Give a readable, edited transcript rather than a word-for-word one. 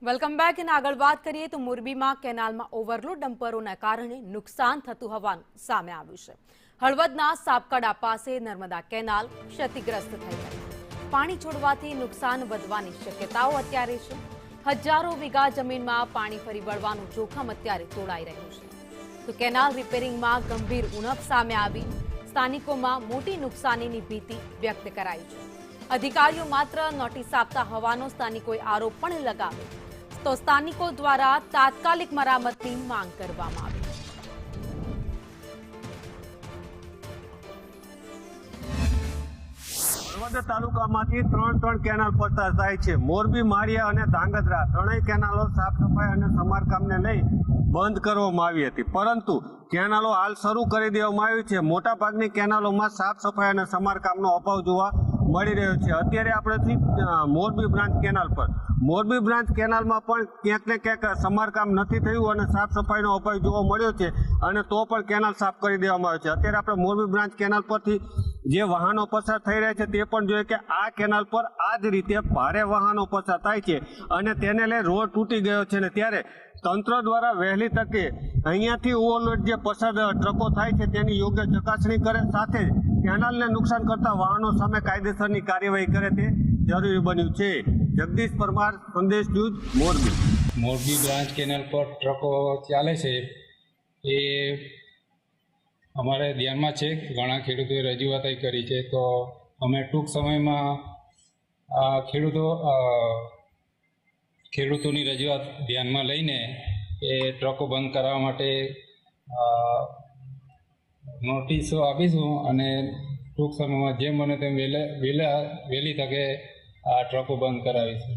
Welcome back. અને આગળ વાત કરીએ તો મોરબીમાં કેનાલમાં ઓવરલોડ ડમ્પરોના કારણે નુકસાન થતું હોવાનું સામે આવ્યું છે. હળવદના સાપકડા પાસે નર્મદા કેનાલ ક્ષતિગ્રસ્ત થઈ ગઈ. પાણી છોડવાથી નુકસાન વધવાની શક્યતાઓ અત્યારે છે. હજારો વીઘા જમીનમાં પાણી ફરી વળવાનું જોખમ અત્યારે તોડાઈ રહ્યું છે. તો કેનાલ રિપેરિંગમાં ગંભીર ઉણપ સામે આવી સ્થાનિકોમાં મોટી નુકસાનીની ભીતિ વ્યક્ત કરાઈ છે. અધિકારીઓ માત્ર નોટિસ આપતા હોવાનો સ્થાનિકોએ આરોપ પણ લગાવ્યો. તો સ્થાનિકો દ્વારા તાત્કાલિક મરામતની માંગ કરવામાં આવી. હળવદ તાલુકામાંથી ત્રણ કેનાલ પસાર થાય છે. મોરબી, માળિયા અને ધાંગધ્રા ત્રણેય કેનાલો સાફ સફાઈ અને સમારકામને લઈ બંધ કરવામાં આવી હતી, પરંતુ કેનાલો હાલ શરૂ કરી દેવામાં આવી છે. મોટાભાગની કેનાલોમાં સાફ સફાઈ અને સમારકામનો અભાવ જોવા મળી રહ્યો છે. અત્યારે આપણે મોરબી બ્રાન્ચ કેનાલ પર મોરબી બ્રાન્ચ કેનાલમાં પણ ક્યાંક ને ક્યાંક સમારકામ નથી થયું અને સાફ સફાઈનો અભાવ જોવા મળ્યો છે, અને તો પણ કેનાલ સાફ કરી દેવામાં આવ્યો છે. અત્યારે આપણે મોરબી બ્રાન્ચ કેનાલ પરથી જે વાહનો પસાર થઈ રહ્યા છે તે પણ જોઈએ કે આ કેનાલ પર આ જ રીતે ભારે વાહનો પસાર થાય છે અને તેને લઈ રોડ તૂટી ગયો છે. ને ત્યારે તંત્ર દ્વારા વહેલી તકે અહીંયાથી ઓવરલોડ જે પસાર ટ્રકો થાય છે તેની યોગ્ય ચકાસણી કરે, સાથે કેનાલને નુકસાન કરતા વાહનો સામે કાયદેસરની કાર્યવાહી કરે તે જરૂરી બન્યું છે. જગદીશ પરમાર, સંદેશ news, Morbi. Morbi branch canal પર ટ્રકો ચાલે છે એ અમારે ધ્યાનમાં છે. ઘણા ખેડૂતોએ રજૂઆત કરી છે, તો અમે ટૂંક સમયમાં ખેડૂતોની રજૂઆત ધ્યાનમાં લઈને એ ટ્રકો બંધ કરાવવા માટે નોટિસો આપીશું અને ટૂંક સમયમાં જેમ બને તેમ વહેલી તકે આ ટ્રકો બંધ કરાવીશું.